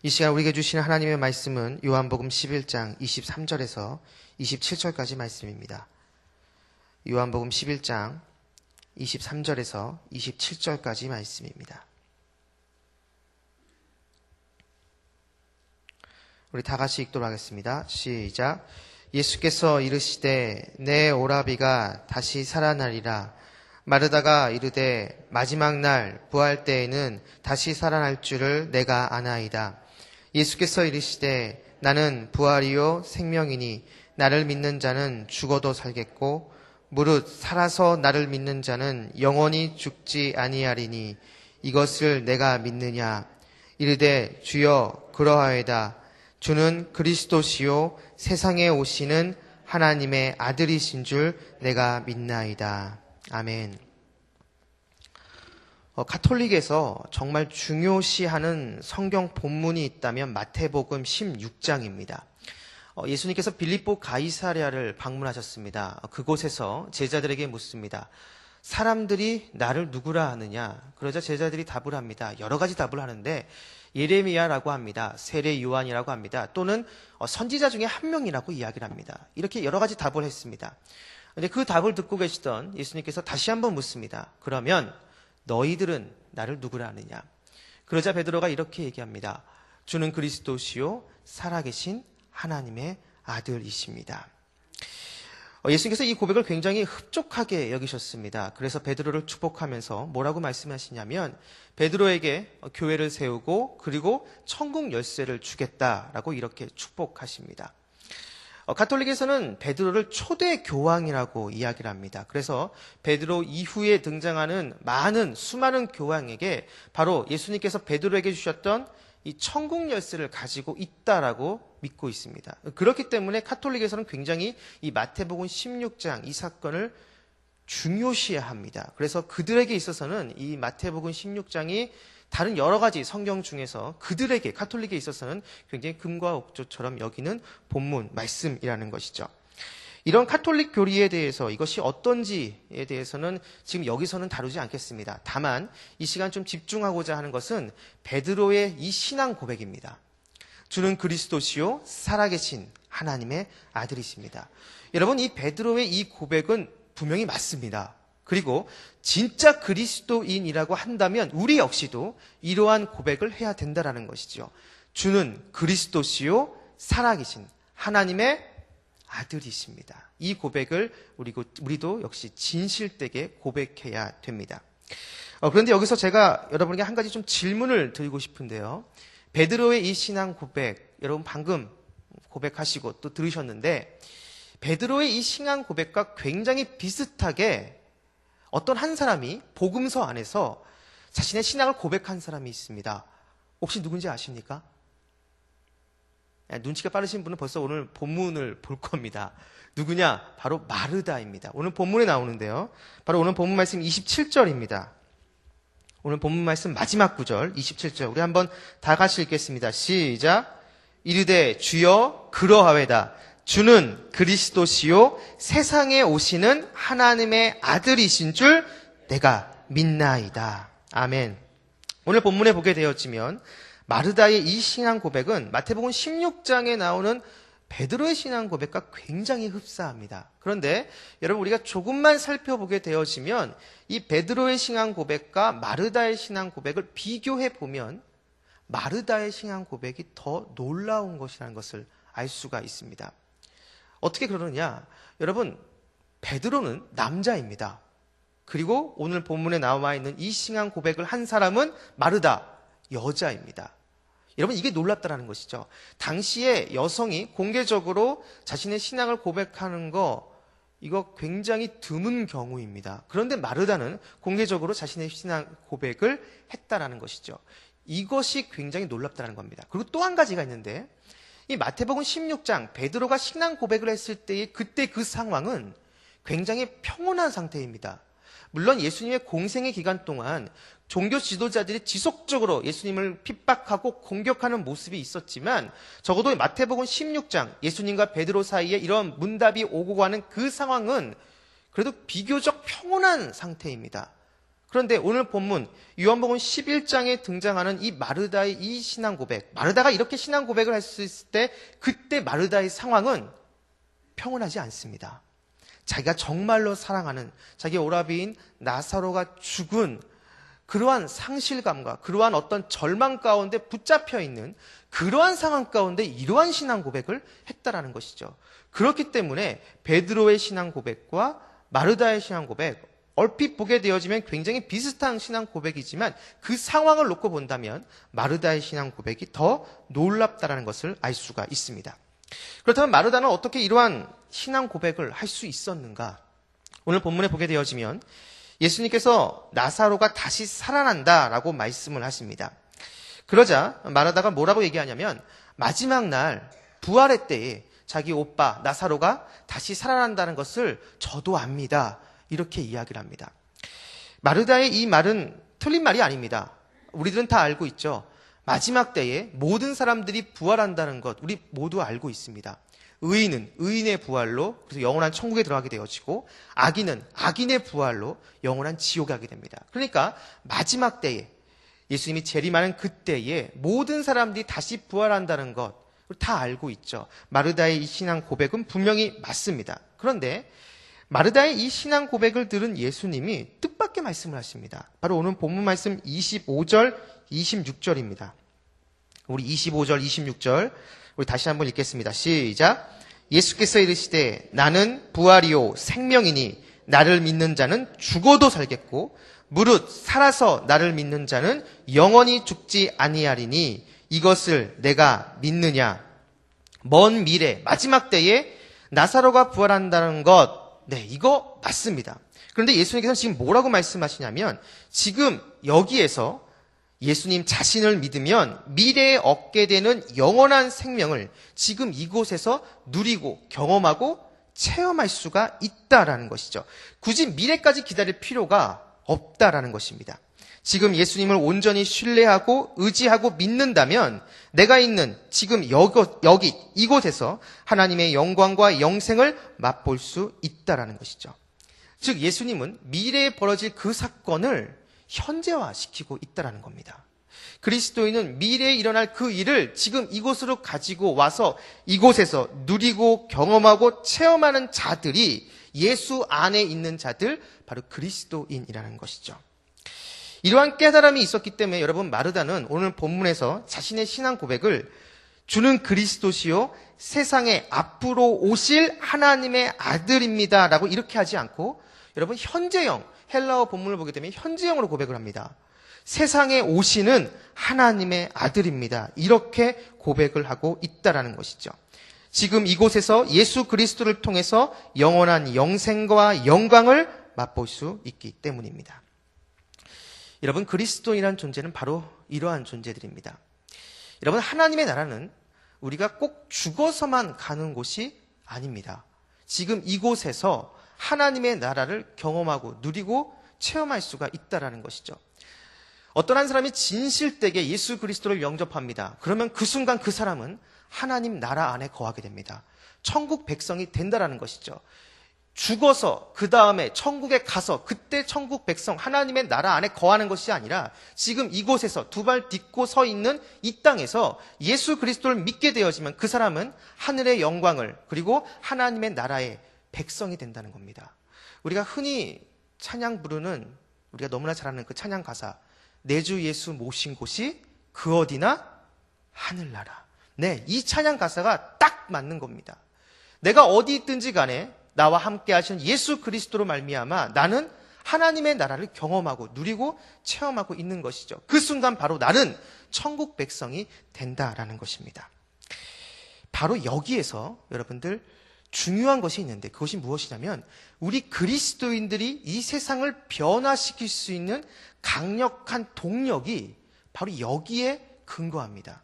이 시간 우리에게 주시는 하나님의 말씀은 요한복음 11장 23절에서 27절까지 말씀입니다. 요한복음 11장 23절에서 27절까지 말씀입니다. 우리 다 같이 읽도록 하겠습니다. 시작. 예수께서 이르시되 내 오라비가 다시 살아나리라. 마르다가 이르되 마지막 날 부활 때에는 다시 살아날 줄을 내가 아나이다. 예수께서 이르시되 나는 부활이요 생명이니 나를 믿는 자는 죽어도 살겠고 무릇 살아서 나를 믿는 자는 영원히 죽지 아니하리니 이것을 내가 믿느냐. 이르되 주여 그러하이다. 주는 그리스도시요 세상에 오시는 하나님의 아들이신 줄 내가 믿나이다. 아멘. 가톨릭에서 정말 중요시하는 성경 본문이 있다면 마태복음 16장입니다. 예수님께서 빌립보 가이사랴를 방문하셨습니다. 그곳에서 제자들에게 묻습니다. 사람들이 나를 누구라 하느냐? 그러자 제자들이 답을 합니다. 여러 가지 답을 하는데 예레미야라고 합니다. 세례 요한이라고 합니다. 또는 선지자 중에 한 명이라고 이야기를 합니다. 이렇게 여러 가지 답을 했습니다. 그런데 그 답을 듣고 계시던 예수님께서 다시 한번 묻습니다. 그러면 너희들은 나를 누구라 하느냐? 그러자 베드로가 이렇게 얘기합니다. 주는 그리스도시요 살아계신 하나님의 아들이십니다. 예수님께서 이 고백을 굉장히 흡족하게 여기셨습니다. 그래서 베드로를 축복하면서 뭐라고 말씀하시냐면 베드로에게 교회를 세우고 그리고 천국 열쇠를 주겠다라고 이렇게 축복하십니다. 가톨릭에서는 베드로를 초대 교황이라고 이야기를 합니다. 그래서 베드로 이후에 등장하는 수많은 교황에게 바로 예수님께서 베드로에게 주셨던 이 천국 열쇠를 가지고 있다라고 믿고 있습니다. 그렇기 때문에 가톨릭에서는 굉장히 이 마태복음 16장 이 사건을 중요시합니다. 그래서 그들에게 있어서는 이 마태복음 16장이 다른 여러 가지 성경 중에서 그들에게 가톨릭에 있어서는 굉장히 금과 옥조처럼 여기는 본문 말씀이라는 것이죠. 이런 가톨릭 교리에 대해서 이것이 어떤지에 대해서는 지금 여기서는 다루지 않겠습니다. 다만 이 시간 좀 집중하고자 하는 것은 베드로의 이 신앙 고백입니다. 주는 그리스도시요 살아계신 하나님의 아들이십니다. 여러분, 이 베드로의 이 고백은 분명히 맞습니다. 그리고 진짜 그리스도인이라고 한다면 우리 역시도 이러한 고백을 해야 된다는 것이죠. 주는 그리스도시요 살아계신 하나님의 아들이십니다. 이 고백을 우리도 역시 진실되게 고백해야 됩니다. 그런데 여기서 제가 여러분에게 한 가지 좀 질문을 드리고 싶은데요. 베드로의 이 신앙 고백, 여러분 방금 고백하시고 또 들으셨는데 베드로의 이 신앙 고백과 굉장히 비슷하게 어떤 한 사람이 복음서 안에서 자신의 신앙을 고백한 사람이 있습니다. 혹시 누군지 아십니까? 눈치가 빠르신 분은 벌써 오늘 본문을 볼 겁니다. 누구냐? 바로 마르다입니다. 오늘 본문에 나오는데요. 바로 오늘 본문 말씀 27절입니다. 오늘 본문 말씀 마지막 구절 27절. 우리 한번 다 같이 읽겠습니다. 시작. 이르되 주여 그러하외다. 주는 그리스도시요 세상에 오시는 하나님의 아들이신 줄 내가 믿나이다. 아멘. 오늘 본문에 보게 되었지만 마르다의 이 신앙 고백은 마태복음 16장에 나오는 베드로의 신앙 고백과 굉장히 흡사합니다. 그런데 여러분 우리가 조금만 살펴보게 되어지면 이 베드로의 신앙 고백과 마르다의 신앙 고백을 비교해 보면 마르다의 신앙 고백이 더 놀라운 것이라는 것을 알 수가 있습니다. 어떻게 그러느냐? 여러분, 베드로는 남자입니다. 그리고 오늘 본문에 나와 있는 이 신앙 고백을 한 사람은 마르다, 여자입니다. 여러분, 이게 놀랍다라는 것이죠. 당시에 여성이 공개적으로 자신의 신앙을 고백하는 이거 굉장히 드문 경우입니다. 그런데 마르다는 공개적으로 자신의 신앙 고백을 했다라는 것이죠. 이것이 굉장히 놀랍다는 겁니다. 그리고 또 한 가지가 있는데 이 마태복음 16장 베드로가 신앙 고백을 했을 때의 그때 그 상황은 굉장히 평온한 상태입니다. 물론 예수님의 공생의 기간 동안 종교 지도자들이 지속적으로 예수님을 핍박하고 공격하는 모습이 있었지만 적어도 마태복음 16장 예수님과 베드로 사이에 이런 문답이 오고 가는 그 상황은 그래도 비교적 평온한 상태입니다. 그런데 오늘 본문 요한복음 11장에 등장하는 이 마르다의 이 신앙 고백, 마르다가 이렇게 신앙 고백을 할 수 있을 때 그때 마르다의 상황은 평온하지 않습니다. 자기가 정말로 사랑하는 자기 오라비인 나사로가 죽은 그러한 상실감과 그러한 어떤 절망 가운데 붙잡혀 있는 그러한 상황 가운데 이러한 신앙 고백을 했다라는 것이죠. 그렇기 때문에 베드로의 신앙 고백과 마르다의 신앙 고백, 얼핏 보게 되어지면 굉장히 비슷한 신앙 고백이지만 그 상황을 놓고 본다면 마르다의 신앙 고백이 더 놀랍다라는 것을 알 수가 있습니다. 그렇다면 마르다는 어떻게 이러한 신앙 고백을 할 수 있었는가? 오늘 본문에 보게 되어지면 예수님께서 나사로가 다시 살아난다라고 말씀을 하십니다. 그러자 마르다가 뭐라고 얘기하냐면 마지막 날 부활의 때에 자기 오빠 나사로가 다시 살아난다는 것을 저도 압니다. 이렇게 이야기를 합니다. 마르다의 이 말은 틀린 말이 아닙니다. 우리들은 다 알고 있죠. 마지막 때에 모든 사람들이 부활한다는 것 우리 모두 알고 있습니다. 의인은 의인의 부활로 그래서 영원한 천국에 들어가게 되어지고 악인은 악인의 부활로 영원한 지옥에 가게 됩니다. 그러니까 마지막 때에 예수님이 재림하는 그때에 모든 사람들이 다시 부활한다는 것 다 알고 있죠. 마르다의 이 신앙 고백은 분명히 맞습니다. 그런데 마르다의 이 신앙 고백을 들은 예수님이 뜻밖의 말씀을 하십니다. 바로 오늘 본문 말씀 25절, 26절입니다. 우리 25절, 26절 우리 다시 한번 읽겠습니다. 시작. 예수께서 이르시되 나는 부활이요 생명이니 나를 믿는 자는 죽어도 살겠고 무릇 살아서 나를 믿는 자는 영원히 죽지 아니하리니 이것을 내가 믿느냐. 먼 미래 마지막 때에 나사로가 부활한다는 것 네, 이거 맞습니다. 그런데 예수님께서는 지금 뭐라고 말씀하시냐면 지금 여기에서 예수님 자신을 믿으면 미래에 얻게 되는 영원한 생명을 지금 이곳에서 누리고 경험하고 체험할 수가 있다라는 것이죠. 굳이 미래까지 기다릴 필요가 없다라는 것입니다. 지금 예수님을 온전히 신뢰하고 의지하고 믿는다면 내가 있는 지금 여기 이곳에서 하나님의 영광과 영생을 맛볼 수 있다라는 것이죠. 즉 예수님은 미래에 벌어질 그 사건을 현재화시키고 있다라는 겁니다. 그리스도인은 미래에 일어날 그 일을 지금 이곳으로 가지고 와서 이곳에서 누리고 경험하고 체험하는 자들이 예수 안에 있는 자들 바로 그리스도인이라는 것이죠. 이러한 깨달음이 있었기 때문에 여러분 마르다는 오늘 본문에서 자신의 신앙 고백을 주는 그리스도시요 세상에 앞으로 오실 하나님의 아들입니다 라고 이렇게 하지 않고 여러분 현재형 헬라어 본문을 보게 되면 현재형으로 고백을 합니다. 세상에 오시는 하나님의 아들입니다. 이렇게 고백을 하고 있다라는 것이죠. 지금 이곳에서 예수 그리스도를 통해서 영원한 영생과 영광을 맛볼 수 있기 때문입니다. 여러분 그리스도인이라는 존재는 바로 이러한 존재들입니다. 여러분 하나님의 나라는 우리가 꼭 죽어서만 가는 곳이 아닙니다. 지금 이곳에서 하나님의 나라를 경험하고 누리고 체험할 수가 있다라는 것이죠. 어떤 한 사람이 진실되게 예수 그리스도를 영접합니다. 그러면 그 순간 그 사람은 하나님 나라 안에 거하게 됩니다. 천국 백성이 된다라는 것이죠. 죽어서 그 다음에 천국에 가서 그때 천국 백성 하나님의 나라 안에 거하는 것이 아니라 지금 이곳에서 두 발 딛고 서 있는 이 땅에서 예수 그리스도를 믿게 되어지면 그 사람은 하늘의 영광을 그리고 하나님의 나라의 백성이 된다는 겁니다. 우리가 흔히 찬양 부르는 우리가 너무나 잘 아는 그 찬양 가사 내 주 예수 모신 곳이 그 어디나 하늘나라. 네, 이 찬양 가사가 딱 맞는 겁니다. 내가 어디 있든지 간에 나와 함께 하시는 예수 그리스도로 말미암아 나는 하나님의 나라를 경험하고 누리고 체험하고 있는 것이죠. 그 순간 바로 나는 천국 백성이 된다라는 것입니다. 바로 여기에서 여러분들 중요한 것이 있는데 그것이 무엇이냐면 우리 그리스도인들이 이 세상을 변화시킬 수 있는 강력한 동력이 바로 여기에 근거합니다.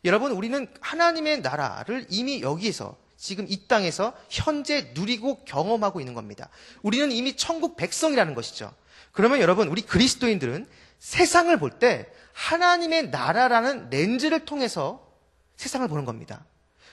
여러분 우리는 하나님의 나라를 이미 여기에서 지금 이 땅에서 현재 누리고 경험하고 있는 겁니다. 우리는 이미 천국 백성이라는 것이죠. 그러면 여러분 우리 그리스도인들은 세상을 볼 때 하나님의 나라라는 렌즈를 통해서 세상을 보는 겁니다.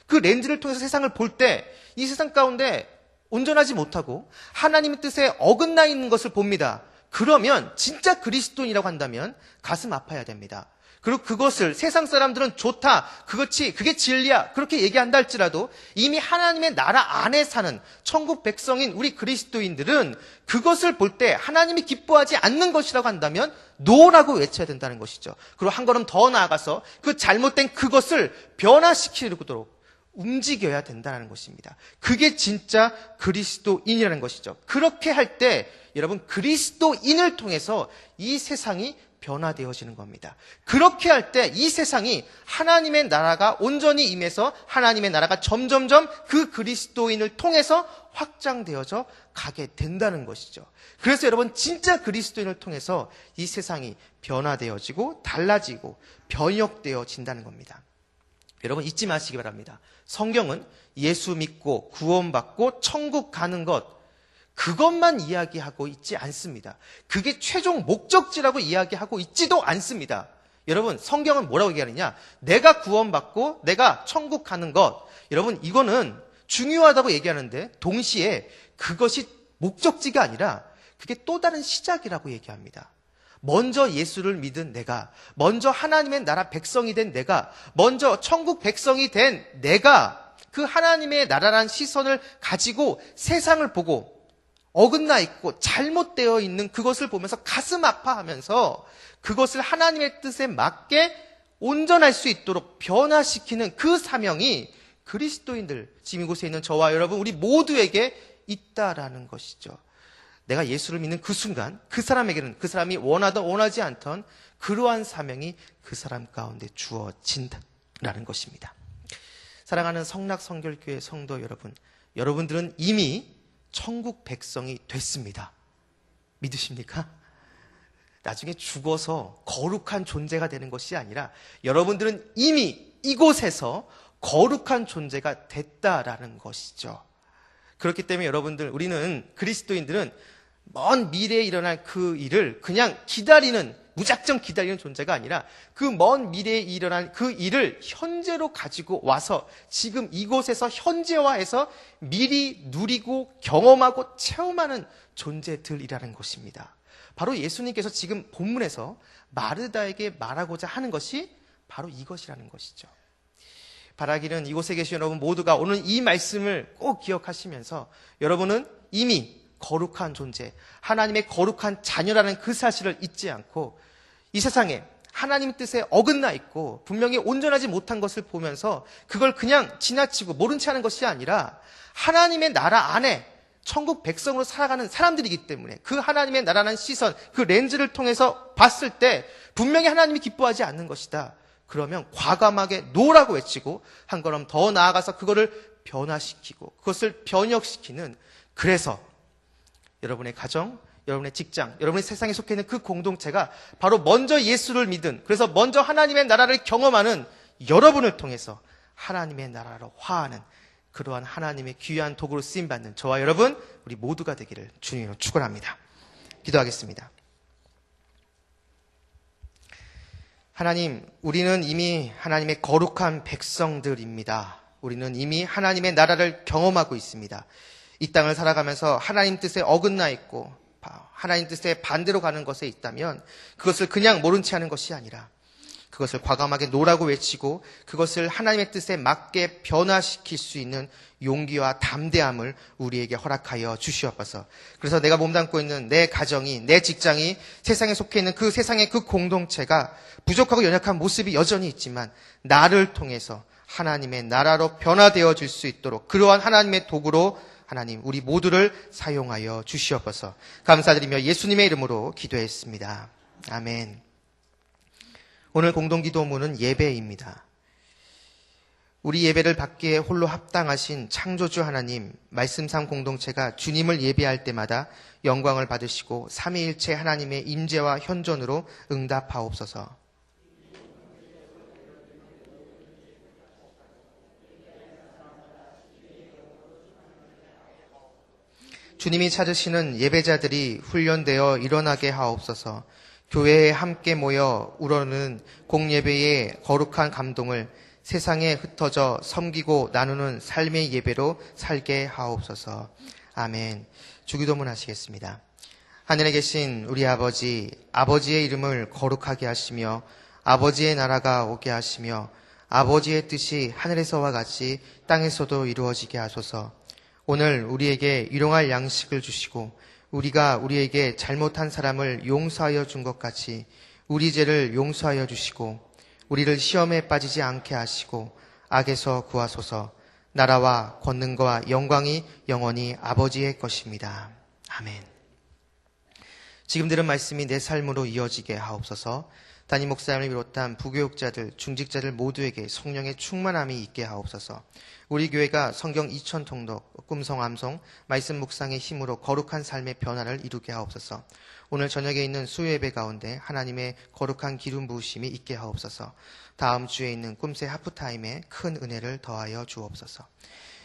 그 렌즈를 통해서 세상을 볼 때 이 세상 가운데 온전하지 못하고 하나님의 뜻에 어긋나 있는 것을 봅니다. 그러면 진짜 그리스도인이라고 한다면 가슴 아파야 됩니다. 그리고 그것을 세상 사람들은 좋다, 그게 진리야, 그렇게 얘기한다 할지라도 이미 하나님의 나라 안에 사는 천국 백성인 우리 그리스도인들은 그것을 볼 때 하나님이 기뻐하지 않는 것이라고 한다면 노라고 외쳐야 된다는 것이죠. 그리고 한 걸음 더 나아가서 그 잘못된 그것을 변화시키도록 움직여야 된다는 것입니다. 그게 진짜 그리스도인이라는 것이죠. 그렇게 할 때 여러분 그리스도인을 통해서 이 세상이 변화되어지는 겁니다. 그렇게 할 때 이 세상이 하나님의 나라가 온전히 임해서 하나님의 나라가 점점점 그 그리스도인을 통해서 확장되어져 가게 된다는 것이죠. 그래서 여러분 진짜 그리스도인을 통해서 이 세상이 변화되어지고 달라지고 변혁되어진다는 겁니다. 여러분 잊지 마시기 바랍니다. 성경은 예수 믿고 구원받고 천국 가는 것 그것만 이야기하고 있지 않습니다. 그게 최종 목적지라고 이야기하고 있지도 않습니다. 여러분 성경은 뭐라고 얘기하느냐? 내가 구원받고 내가 천국 가는 것 여러분 이거는 중요하다고 얘기하는데 동시에 그것이 목적지가 아니라 그게 또 다른 시작이라고 얘기합니다. 먼저 예수를 믿은 내가, 먼저 하나님의 나라 백성이 된 내가, 먼저 천국 백성이 된 내가 그 하나님의 나라란 시선을 가지고 세상을 보고 어긋나 있고 잘못되어 있는 그것을 보면서 가슴 아파하면서 그것을 하나님의 뜻에 맞게 온전할 수 있도록 변화시키는 그 사명이 그리스도인들, 지금 이곳에 있는 저와 여러분 우리 모두에게 있다라는 것이죠. 내가 예수를 믿는 그 순간 그 사람에게는 그 사람이 원하든 원하지 않던 그러한 사명이 그 사람 가운데 주어진다라는 것입니다. 사랑하는 성락성결교회 성도 여러분, 여러분들은 이미 천국 백성이 됐습니다. 믿으십니까? 나중에 죽어서 거룩한 존재가 되는 것이 아니라 여러분들은 이미 이곳에서 거룩한 존재가 됐다라는 것이죠. 그렇기 때문에 여러분들, 우리는 그리스도인들은 먼 미래에 일어날 그 일을 그냥 무작정 기다리는 존재가 아니라 그 먼 미래에 일어날 그 일을 현재로 가지고 와서 지금 이곳에서 현재화해서 미리 누리고 경험하고 체험하는 존재들이라는 것입니다. 바로 예수님께서 지금 본문에서 마르다에게 말하고자 하는 것이 바로 이것이라는 것이죠. 바라기는 이곳에 계신 여러분 모두가 오늘 이 말씀을 꼭 기억하시면서 여러분은 이미 거룩한 존재, 하나님의 거룩한 자녀라는 그 사실을 잊지 않고 이 세상에 하나님 뜻에 어긋나 있고 분명히 온전하지 못한 것을 보면서 그걸 그냥 지나치고 모른 채 하는 것이 아니라 하나님의 나라 안에 천국 백성으로 살아가는 사람들이기 때문에 그 하나님의 나라라는 시선, 그 렌즈를 통해서 봤을 때 분명히 하나님이 기뻐하지 않는 것이다. 그러면 과감하게 노라고 외치고 한 걸음 더 나아가서 그거를 변화시키고 그것을 변혁시키는, 그래서 여러분의 가정, 여러분의 직장, 여러분의 세상에 속해 있는 그 공동체가 바로 먼저 예수를 믿은, 그래서 먼저 하나님의 나라를 경험하는 여러분을 통해서 하나님의 나라로 화하는 그러한 하나님의 귀한 도구로 쓰임받는 저와 여러분 우리 모두가 되기를 주님으로 축원합니다. 기도하겠습니다. 하나님, 우리는 이미 하나님의 거룩한 백성들입니다. 우리는 이미 하나님의 나라를 경험하고 있습니다. 이 땅을 살아가면서 하나님 뜻에 어긋나 있고 하나님 뜻에 반대로 가는 것에 있다면 그것을 그냥 모른 채 하는 것이 아니라 그것을 과감하게 노라고 외치고 그것을 하나님의 뜻에 맞게 변화시킬 수 있는 용기와 담대함을 우리에게 허락하여 주시옵소서. 그래서 내가 몸담고 있는 내 가정이, 내 직장이, 세상에 속해 있는 그 세상의 그 공동체가 부족하고 연약한 모습이 여전히 있지만 나를 통해서 하나님의 나라로 변화되어 줄 수 있도록 그러한 하나님의 도구로 하나님 우리 모두를 사용하여 주시옵소서. 감사드리며 예수님의 이름으로 기도했습니다. 아멘. 오늘 공동기도문은 예배입니다. 우리 예배를 받기에 홀로 합당하신 창조주 하나님, 말씀상 공동체가 주님을 예배할 때마다 영광을 받으시고 삼위일체 하나님의 임재와 현존으로 응답하옵소서. 주님이 찾으시는 예배자들이 훈련되어 일어나게 하옵소서. 교회에 함께 모여 우러는 공예배의 거룩한 감동을 세상에 흩어져 섬기고 나누는 삶의 예배로 살게 하옵소서. 아멘. 주기도문 하시겠습니다. 하늘에 계신 우리 아버지, 아버지의 이름을 거룩하게 하시며 아버지의 나라가 오게 하시며 아버지의 뜻이 하늘에서와 같이 땅에서도 이루어지게 하소서. 오늘 우리에게 일용할 양식을 주시고 우리가 우리에게 잘못한 사람을 용서하여 준 것 같이 우리 죄를 용서하여 주시고 우리를 시험에 빠지지 않게 하시고 악에서 구하소서. 나라와 권능과 영광이 영원히 아버지의 것입니다. 아멘. 지금 들은 말씀이 내 삶으로 이어지게 하옵소서. 담임 목사님을 비롯한 부교육자들, 중직자들 모두에게 성령의 충만함이 있게 하옵소서. 우리 교회가 성경 2000 통독, 꿈성 암송, 말씀 묵상의 힘으로 거룩한 삶의 변화를 이루게 하옵소서. 오늘 저녁에 있는 수요예배 가운데 하나님의 거룩한 기름 부으심이 있게 하옵소서. 다음 주에 있는 꿈새 하프타임에 큰 은혜를 더하여 주옵소서.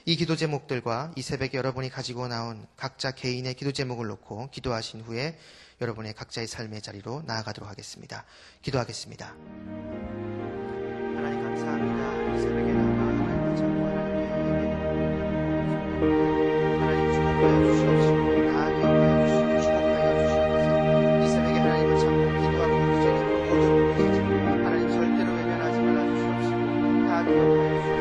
이 기도 제목들과 이 새벽에 여러분이 가지고 나온 각자 개인의 기도 제목을 놓고 기도하신 후에 여러분의 각자의 삶의 자리로 나아가도록 하겠습니다. 기도하겠습니다. 하나님 감사합니다. 이 새벽에 나와 하나님을 찾고 하나님 축복하여 주시옵시고 다 기억하여 주시고 축복하여 주시옵소서. 이 새벽에 하나님을 찾고 기도하고 기도하는 모든 우리의 집 하나님 절대로 외면하지 말아 주시옵시고 다 기억하여 주시옵소서.